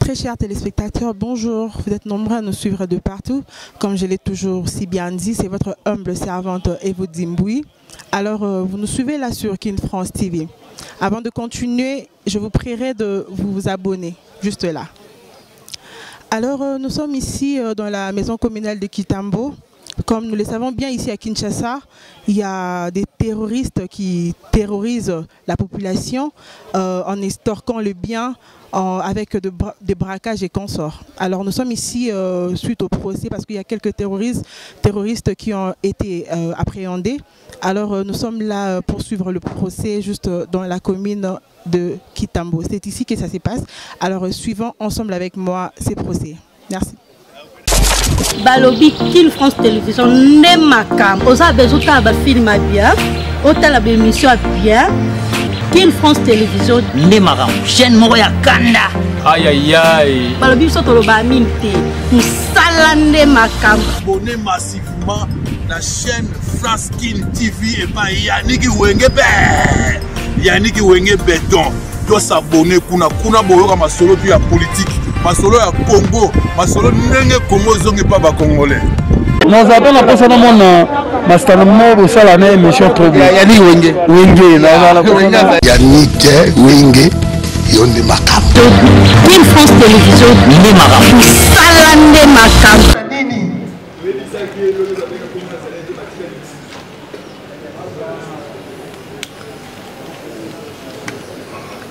Très chers téléspectateurs, bonjour. Vous êtes nombreux à nous suivre de partout. Comme je l'ai toujours si bien dit, c'est votre humble servante Evo Dimboui. Alors, vous nous suivez là sur Kin France TV. Avant de continuer, je vous prierai de vous abonner, juste là. Alors, nous sommes ici dans la maison communale de Kitambo. Comme nous le savons bien ici à Kinshasa, il y a des terroristes qui terrorisent la population en extorquant le bien avec des braquages et consorts. Alors nous sommes ici suite au procès parce qu'il y a quelques terroristes qui ont été appréhendés. Alors nous sommes là pour suivre le procès juste dans la commune de Kitambo. C'est ici que ça se passe. Alors suivons ensemble avec moi ces procès. Merci. Balobi Kin France Télévision n'est ma cam. Aux abeilles, autant de films bien, autant d'émissions bien. Kin France Télévision n'est ma cam. Chaîne Moya Kanda. Aïe aïe aïe. Balobi Sotoloba Minte. Nous salane ma cam. Abonnez massivement la chaîne France Kin TV et pas Yannick Wengebe. Yannick Wenge Béton. Doit s'abonner kuna boyoka masolo puis la politique. Masolo ya Congo, masolo nenge Congo zongi pa ba congolais. Nous avons la personne mon mastermo pour ça l'année émission trop bien. Yannick Wenge. Wenge la Yannick Wenge yonde makam. Kin France Télévision n'est ma cam. Salane ma cam.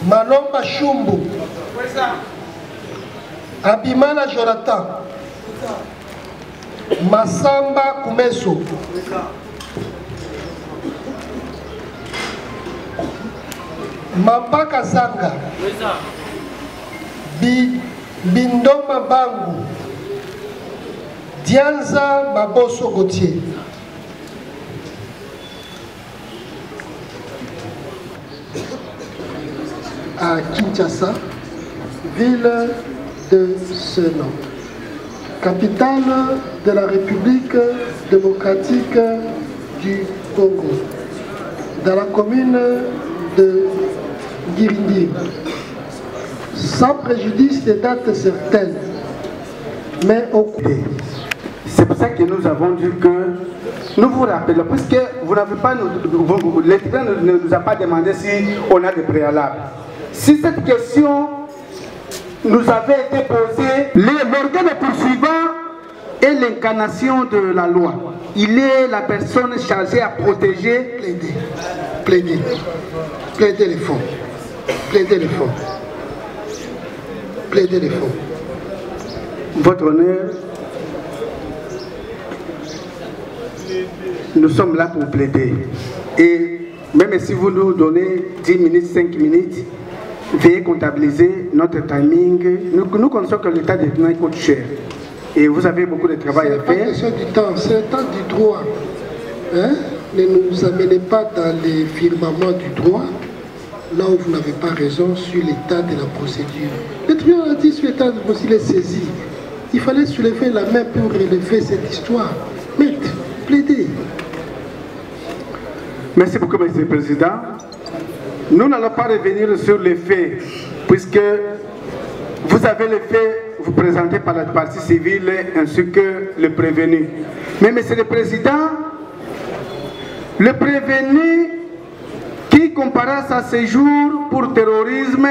Malomba Chumbu, Abimana Jonathan, Massamba Kumeso, Mambaka Zanga, Bindoma Bangu, Dianza Maboso Gauthier. À Kinshasa, ville de ce nom, capitale de la République démocratique du Congo, dans la commune de Girindi, sans préjudice des dates certaines, mais au cours. C'est pour ça que nous avons dit que nous vous rappelons, puisque vous n'avez pas, l'État ne nous a pas demandé si on a des préalables. Si cette question nous avait été posée, l'organe poursuivant est l'incarnation de la loi. Il est la personne chargée à protéger. Plaider les fonds. Plaider les fonds. Plaider les fonds. Votre honneur, nous sommes là pour plaider. Et même si vous nous donnez 10 minutes, 5 minutes, veuillez comptabiliser notre timing. Nous connaissons que l'état de temps coûte cher. Et vous avez beaucoup de travail à faire. C'est du temps, c'est le temps du droit. Hein? Ne nous amenez pas dans les firmaments du droit, là où vous n'avez pas raison sur l'état de la procédure. Le tribunal a dit sur l'état de la procédure, il est saisi. Il fallait soulever la main pour relever cette histoire. Mais plaider. Merci beaucoup, Monsieur le Président. Nous n'allons pas revenir sur les faits, puisque vous avez les faits, vous présentez par la partie civile ainsi que le prévenu. Mais Monsieur le Président, le prévenu qui compara sa séjour pour terrorisme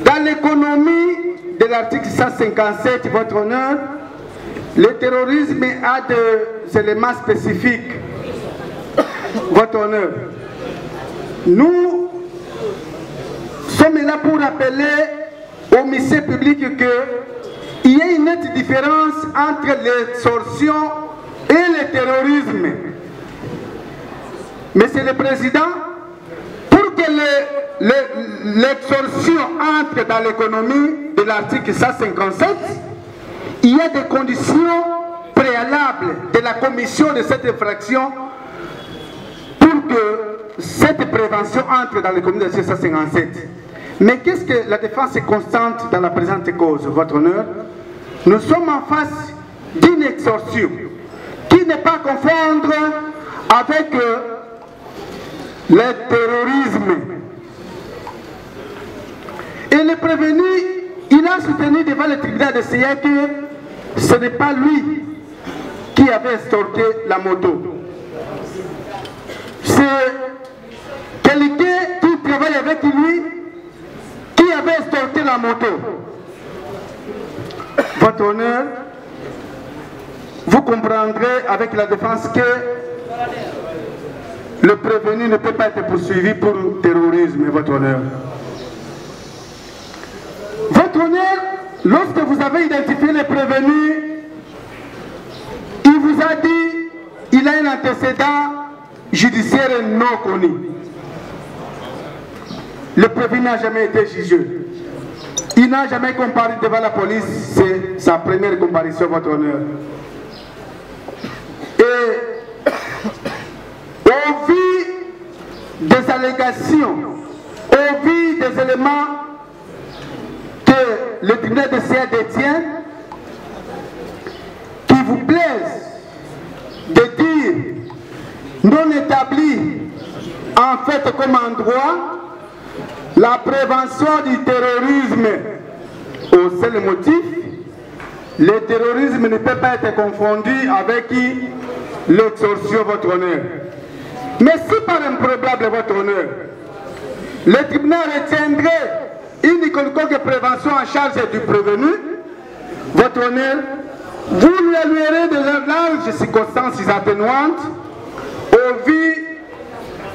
dans l'économie de l'article 157, votre honneur, le terrorisme a des éléments spécifiques, votre honneur. Nous sommes là pour rappeler au ministère public qu'il y a une nette différence entre l'extorsion et le terrorisme. Monsieur le Président, pour que l'extorsion entre dans l'économie de l'article 157, il y a des conditions préalables de la commission de cette infraction pour que cette prévention entre dans l'économie de 157. Mais qu'est-ce que la défense est constante dans la présente cause, votre honneur? Nous sommes en face d'une extorsion qui n'est pas à confondre avec le terrorisme. Et le prévenu a soutenu devant le tribunal de CIA que ce n'est pas lui qui avait escorté la moto. C'est quelqu'un qui travaille avec lui qui avait escorté la moto. Votre honneur, vous comprendrez avec la défense que le prévenu ne peut pas être poursuivi pour terrorisme, votre honneur. Votre honneur, lorsque vous avez identifié le prévenu, il vous a dit qu'il a un antécédent judiciaire non connu. Le prévenu n'a jamais été jugé. Il n'a jamais comparu devant la police, c'est sa première comparution, votre honneur. Et au vu des allégations, au vu des éléments que le tribunal de CIA détient, qui vous plaise de dire non établi en fait comme en droit, la prévention du terrorisme au seul motif, le terrorisme ne peut pas être confondu avec l'extorsion, votre honneur. Mais si par improbable, votre honneur, le tribunal retiendrait une quelconque prévention en charge du prévenu, votre honneur, vous lui allouerez de larges circonstances atténuantes au vu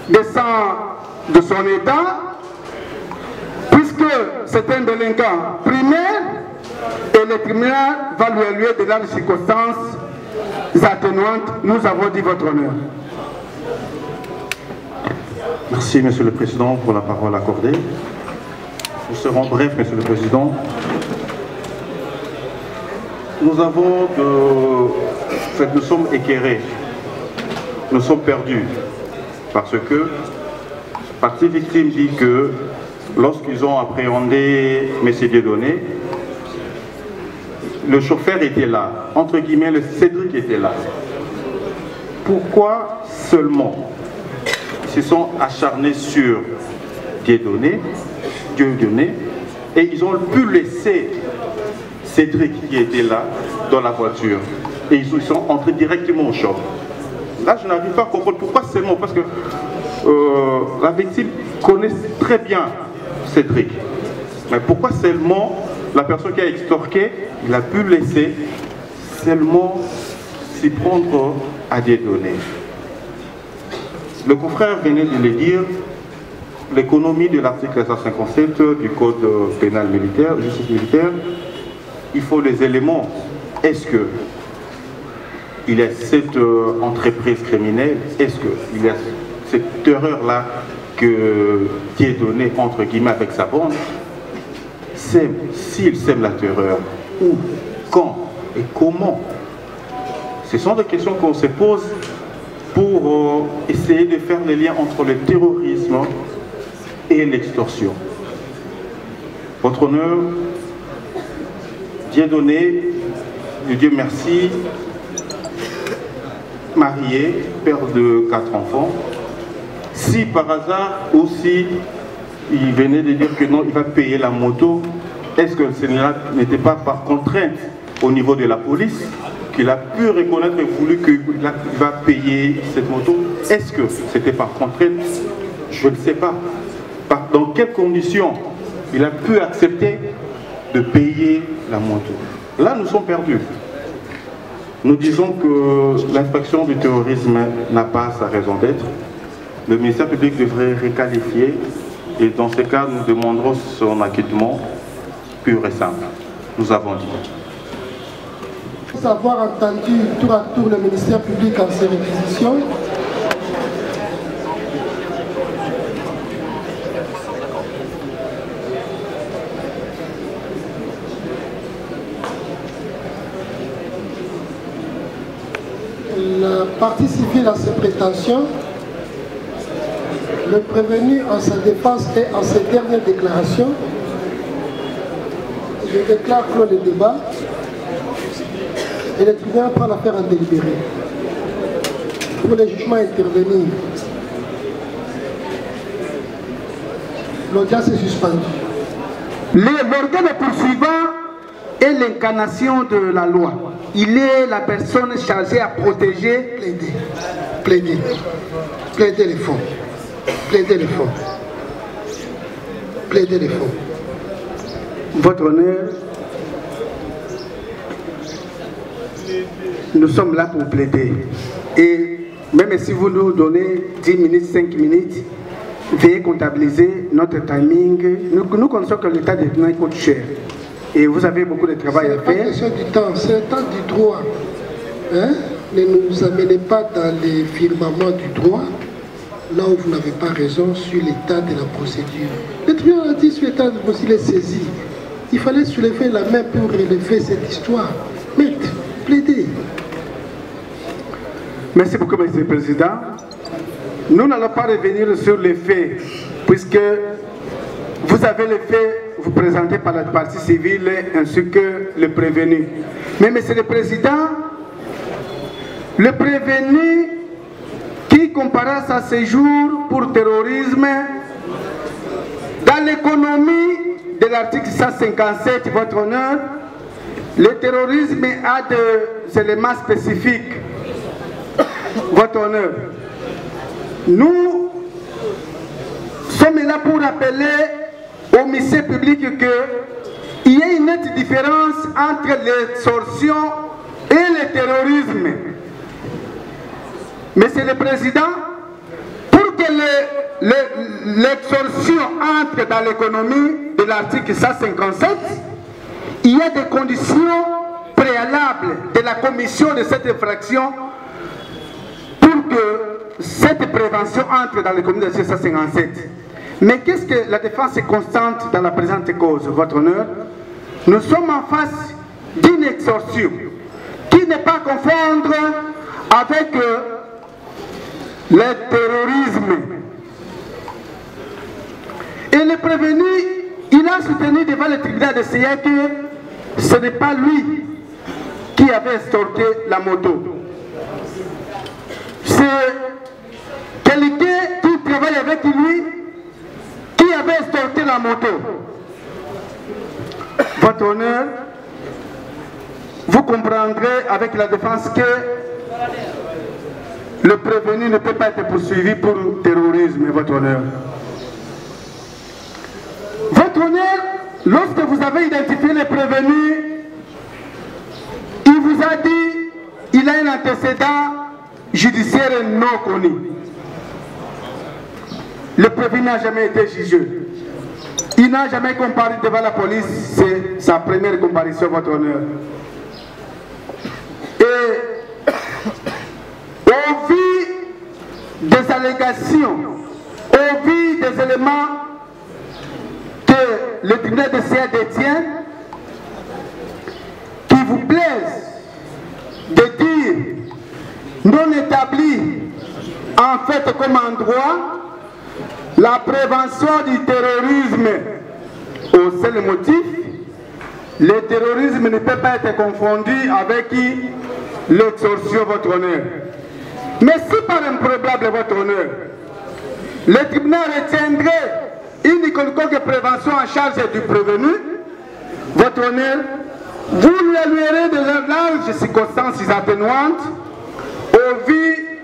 de son état, puisque c'est un délinquant primaire et le tribunal va lui allouer de larges circonstances atténuantes, nous avons dit, votre honneur. Merci, Monsieur le Président, pour la parole accordée. Nous serons brefs, Monsieur le Président. Nous sommes équerrés, nous sommes perdus, parce que partie victime dit que lorsqu'ils ont appréhendé M. Dieudonné, le chauffeur était là, entre guillemets, le Cédric était là. Pourquoi seulement ils se sont acharnés sur Dieudonné, et ils ont pu laisser Cédric qui était là dans la voiture, et ils sont entrés directement au choc. Là, je n'arrive pas à comprendre pourquoi seulement, parce que la victime connaît très bien Cédric. Mais pourquoi seulement la personne qui a extorqué, il a pu laisser seulement s'y prendre à des données. Le confrère venait de le dire, l'économie de l'article 157 du Code pénal militaire, justice militaire, il faut les éléments. Est-ce que il y a cette entreprise criminelle, est-ce qu'il y a cette erreur-là que Dieudonné, entre guillemets, avec sa bande, s'il sème la terreur, où, quand et comment? Ce sont des questions qu'on se pose pour essayer de faire les liens entre le terrorisme et l'extorsion. Votre honneur, Dieudonné, Dieu merci, marié, père de 4 enfants. Si par hasard aussi il venait de dire que non, il va payer la moto, est-ce que cela n'était pas par contrainte au niveau de la police qu'il a pu reconnaître et voulu qu'il va payer cette moto? Est-ce que c'était par contrainte? Je ne sais pas. Dans quelles conditions il a pu accepter de payer la moto? Là, nous sommes perdus. Nous disons que l'inspection du terrorisme n'a pas sa raison d'être. Le ministère public devrait requalifier et dans ce cas, nous demanderons son acquittement pur et simple. Nous avons dit. Pour avoir entendu tour à tour le ministère public en ses réquisitions, la partie civile a ses prétentions. Le prévenu en sa défense et en ses dernières déclarations, je déclare clos le débat et le tribunal prend l'affaire en délibéré. Pour les jugements à intervenir, l'audience est suspendue. L'organe poursuivant est l'incarnation de la loi. Il est la personne chargée à protéger. Plaider les fonds. Plaider les fonds. Plaider les fonds. Votre honneur, nous sommes là pour plaider. Et même si vous nous donnez 10 minutes, 5 minutes, veuillez comptabiliser notre timing. Nous connaissons que l'état des finances coûte cher. Et vous avez beaucoup de travail à faire. C'est pas question du temps, c'est le temps du droit. Hein? Ne nous amenez pas dans les firmaments du droit, là où vous n'avez pas raison sur l'état de la procédure. Le tribunal a dit sur l'état de procédure, il est saisi. Il fallait soulever la main pour relever cette histoire. Maître, plaidez. Merci beaucoup, Monsieur le Président. Nous n'allons pas revenir sur les faits, puisque vous avez les faits vous présentez par la partie civile ainsi que le prévenu. Mais Monsieur le Président, le prévenu qui compara sa séjour pour terrorisme dans l'économie de l'article 157, votre honneur, le terrorisme a des éléments spécifiques, votre honneur. Nous sommes là pour rappeler au ministère public qu'il y a une nette différence entre l'extorsion et le terrorisme. Monsieur le Président, pour que l'extorsion entre dans l'économie de l'article 157, il y a des conditions préalables de la commission de cette infraction pour que cette prévention entre dans l'économie de l'article 157. Mais qu'est-ce que la défense est constante dans la présente cause, votre honneur? Nous sommes en face d'une extorsion qui n'est pas à confondre avec le terrorisme. Et le prévenu, il a soutenu devant le tribunal de CIA que ce n'est pas lui qui avait escorté la moto. C'est quelqu'un qui travaille avec lui qui avait escorté la moto. Votre honneur, vous comprendrez avec la défense que le prévenu ne peut pas être poursuivi pour terrorisme, votre honneur. Votre honneur, lorsque vous avez identifié le prévenu, il vous a dit qu'il a un antécédent judiciaire non connu. Le prévenu n'a jamais été jugé. Il n'a jamais comparé devant la police, c'est sa première comparution, votre honneur. Et au vu des allégations, au vu des éléments que le tribunal de CIA détient, qui vous plaise de dire non établi en fait comme en droit, la prévention du terrorisme au seul motif, le terrorisme ne peut pas être confondu avec l'extorsion, votre honneur. Mais si par improbable, votre honneur, le tribunal retiendrait une quelconque prévention en charge du prévenu, votre honneur, vous lui allouerez de larges circonstances atténuantes au vu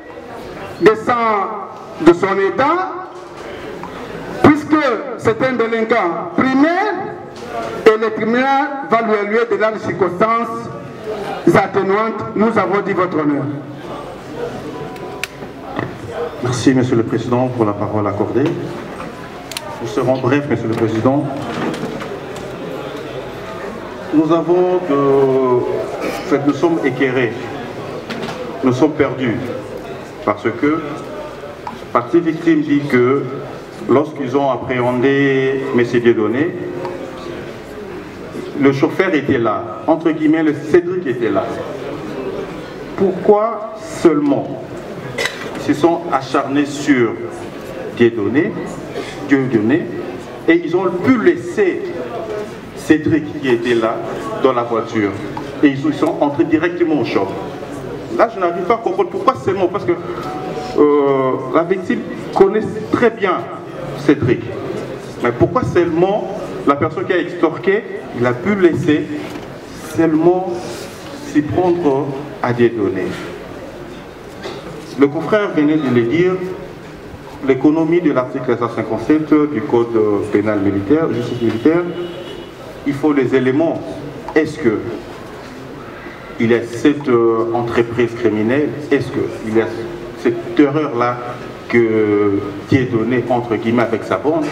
de son état, puisque c'est un délinquant primaire et le tribunal va lui allouer de larges circonstances atténuantes, nous avons dit, votre honneur. Merci, Monsieur le Président, pour la parole accordée. Nous serons brefs, Monsieur le Président. Nous sommes équerrés, nous sommes perdus, parce que partie victime dit que lorsqu'ils ont appréhendé M. Dieudonné, le chauffeur était là, entre guillemets, le Cédric était là. Pourquoi seulement ils se sont acharnés sur Dieudonné, et ils ont pu laisser Cédric qui était là dans la voiture, et ils sont entrés directement au choc. Là, je n'arrive pas à comprendre pourquoi seulement, parce que la victime connaît très bien Cédric. Mais pourquoi seulement la personne qui a extorqué, il a pu laisser seulement s'y prendre à des données. Le confrère venait de le dire, l'économie de l'article 157 du Code pénal militaire, justice militaire, il faut des éléments. Est-ce que il y a cette entreprise criminelle, est-ce qu'il y a cette terreur-là que Dieudonné, entre guillemets, avec sa bande,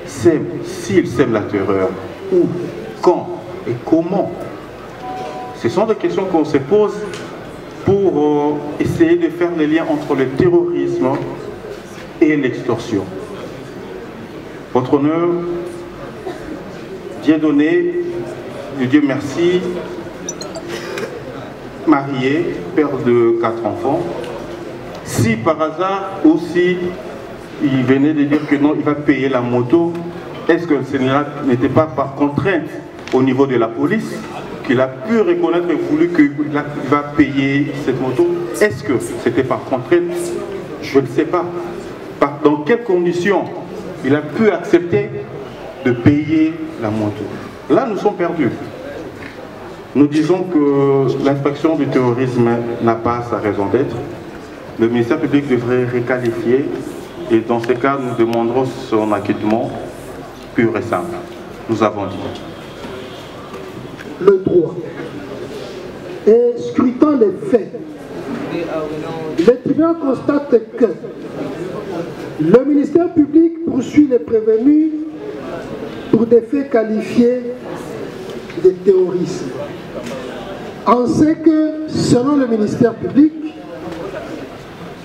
s'il sème la terreur, où, quand et comment? Ce sont des questions qu'on se pose pour essayer de faire les liens entre le terrorisme et l'extorsion. Votre honneur, Dieudonné, Dieu merci, marié, père de 4 enfants. Si par hasard aussi il venait de dire que non, il va payer la moto, est-ce que ce n'était pas par contrainte au niveau de la police qu'il a pu reconnaître et voulu qu'il va payer cette moto? Est-ce que c'était par contrainte? Je ne sais pas. Dans quelles conditions il a pu accepter de payer la moto? Là, nous sommes perdus. Nous disons que l'inspection du terrorisme n'a pas sa raison d'être. Le ministère public devrait requalifier et dans ce cas, nous demanderons son acquittement pur et simple. Nous avons dit. Le droit. Et scrutant les faits, le tribunal constate que le ministère public poursuit les prévenus pour des faits qualifiés de terrorisme. On sait que, selon le ministère public,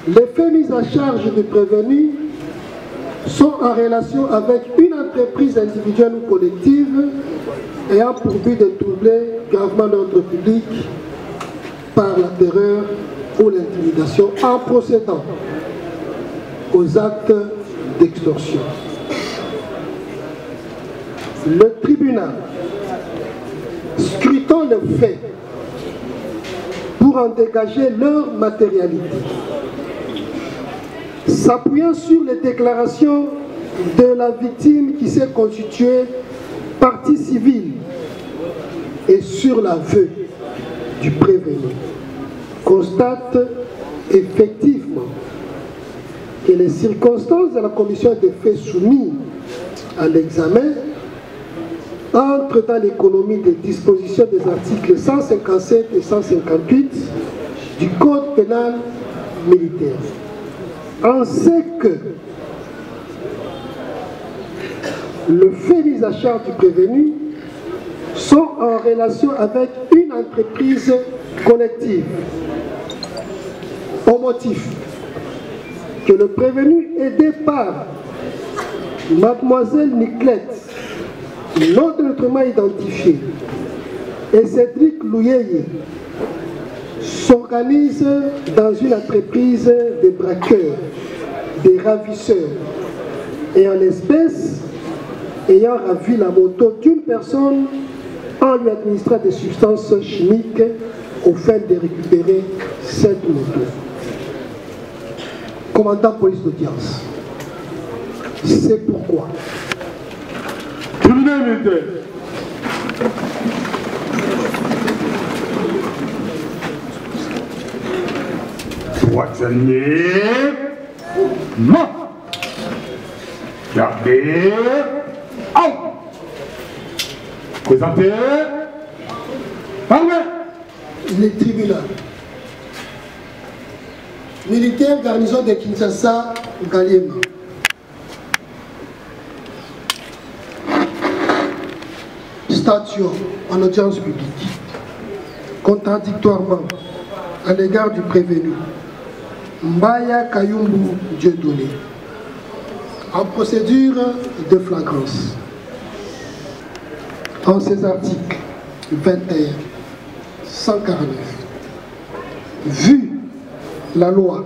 les faits mis à charge des prévenus sont en relation avec une entreprise individuelle ou collective ayant pour but de troubler gravement l'ordre public par la terreur ou l'intimidation en procédant aux actes d'extorsion. Le tribunal, scrutant les faits pour en dégager leur matérialité, s'appuyant sur les déclarations de la victime qui s'est constituée partie civile et sur l'aveu du prévenu, constate effectivement que les circonstances de la commission des faits soumis à l'examen entrent dans l'économie des dispositions des articles 157 et 158 du Code pénal militaire. On sait que le fait mis à charge du prévenu sont en relation avec une entreprise collective au motif que le prévenu aidé par mademoiselle Niclette, non autrement identifiée, et Cédric Louyeye s'organise dans une entreprise de braqueurs, des ravisseurs, et en l'espèce ayant ravi la moto d'une personne en lui administrant des substances chimiques au fin de récupérer cette moto. Commandant police d'audience, c'est pourquoi tribunal militaire, Poissonnier, non. Gardez, out. Présentez, parlez. Les tribunaux militaire garnison de Kinshasa, Galiema. Station en audience publique, contradictoirement à l'égard du prévenu Mbaya Kayumbu Dieudonné, en procédure de flagrance. En ces articles 21, 149, vu la loi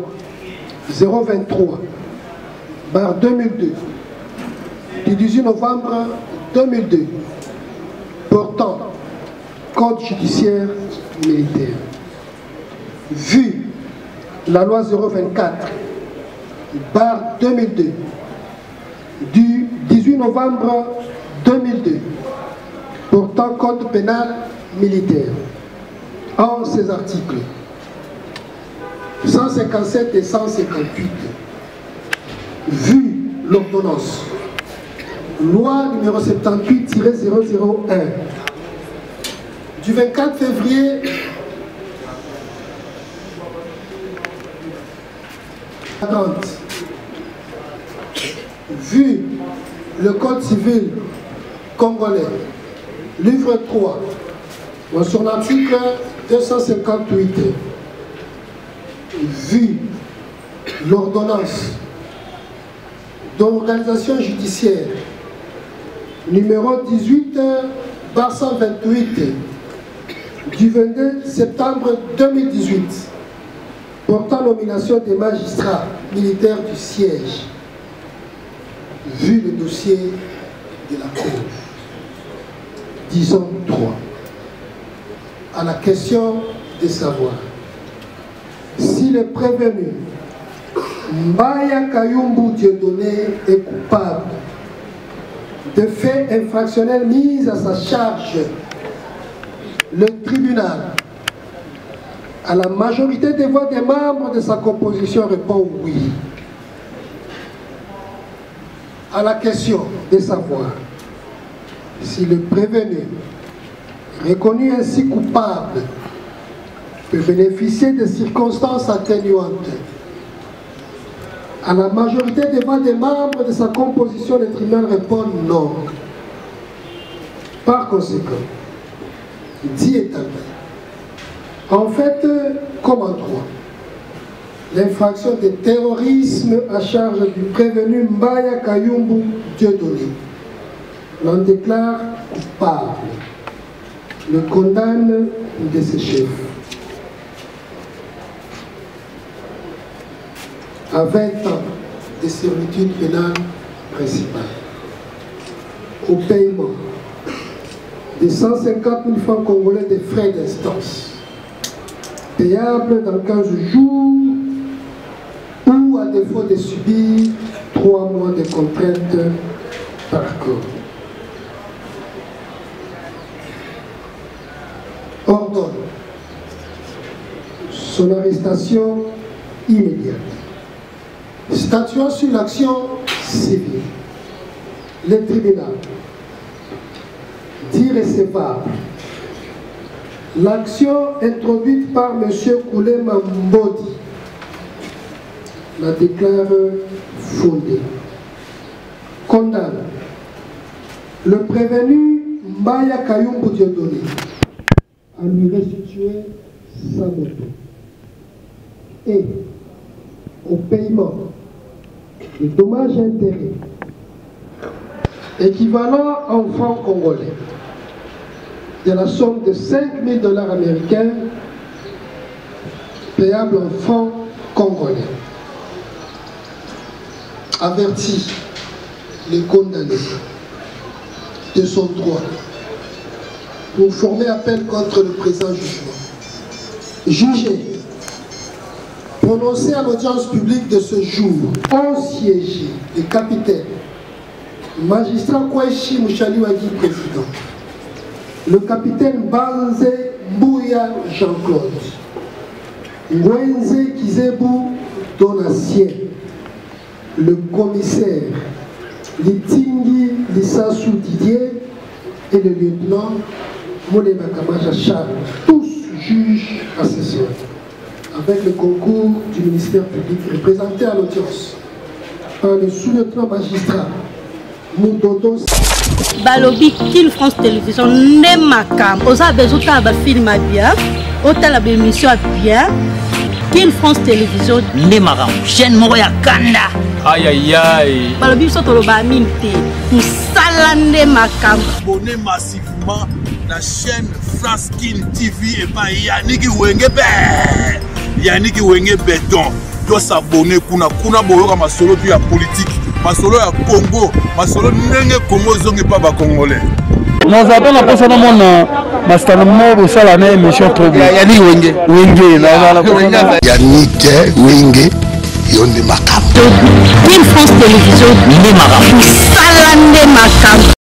023/2002 du 18 novembre 2002 portant Code judiciaire militaire, vu la loi 024/2002 du 18 novembre 2002 portant code pénal militaire en ses articles 157 et 158, vu l'ordonnance loi numéro 78-001 du 24 février 30, vu le code civil congolais, livre 3, dans son article 258, vu l'ordonnance d'organisation judiciaire numéro 18/128 du 22 septembre 2018 portant nomination des magistrats militaires du siège, vu le dossier de la Cour. Disons 3. À la question de savoir si le prévenu Mbaya Kayumbu Dieudonné est coupable de faits infractionnels mis à sa charge, le tribunal, à la majorité des voix des membres de sa composition, répond oui. À la question de savoir si le prévenu, reconnu ainsi coupable, peut bénéficier de circonstances atténuantes, à la majorité des voix des membres de sa composition, le tribunal répond non. Par conséquent, dit établi, en fait, comme en droit, l'infraction de terrorisme à charge du prévenu Mbaya Kayumbu Dieudonné l'en déclare coupable, le condamne de ses chefs à 20 ans de servitude pénale principale, au paiement de 150 000 francs congolais de frais d'instance, payables dans 15 jours, ou à défaut de subir 3 mois de contrainte par corps. Ordonne son arrestation immédiate. Statuant sur l'action civile, le tribunal dit recevable l'action introduite par M. Koulema Mbodi, la déclare fondée. Condamne le prévenu Mbaya Kayumbu Dieudonné à lui restituer sa moto et au paiement de dommages et intérêts équivalent en francs congolais de la somme de 5 000 $ américains payable en francs congolais. Avertit les condamnés de son droit pour former appel contre le présent jugement. Jugé, prononcé à l'audience publique de ce jour, ont siégé le capitaine, magistrat Koueshi Mouchaliwagi, président, le capitaine Banze Mbouya Jean-Claude, Ngwenze Kizebu Donatien, le commissaire Litingi Lissassou Didier et le lieutenant Molema Kamaja Charles, tous juges assesseurs, avec le concours du ministère public représenté à l'audience par le sous-lieutenant magistrat Moudodo Balobi Kin France Télévision Nemakam. Osa bezuta ba film bien, otala ba émission bien. Kin France Télévision Nemakam. Chaîne Moya Kanda. Aïe aïe aïe. Balobi so toloba minté. Musala Nemakam. Abonnez massivement la chaîne France Kin TV et pas Yannick Wengebe. Yannick Wengebe Béton. Doit s'abonner kuna boyoka masolo tu ya politique. Masolo ya Congo, masolo ndenge Congo zongi pa ba Congolais. Nazata na posa na mona mastana mo sala na émission trop bien. Yannick Wenge. Wenge na Yannick Wenge yonde makam. Kin France Télévision Nemakam. Musala Nemakam.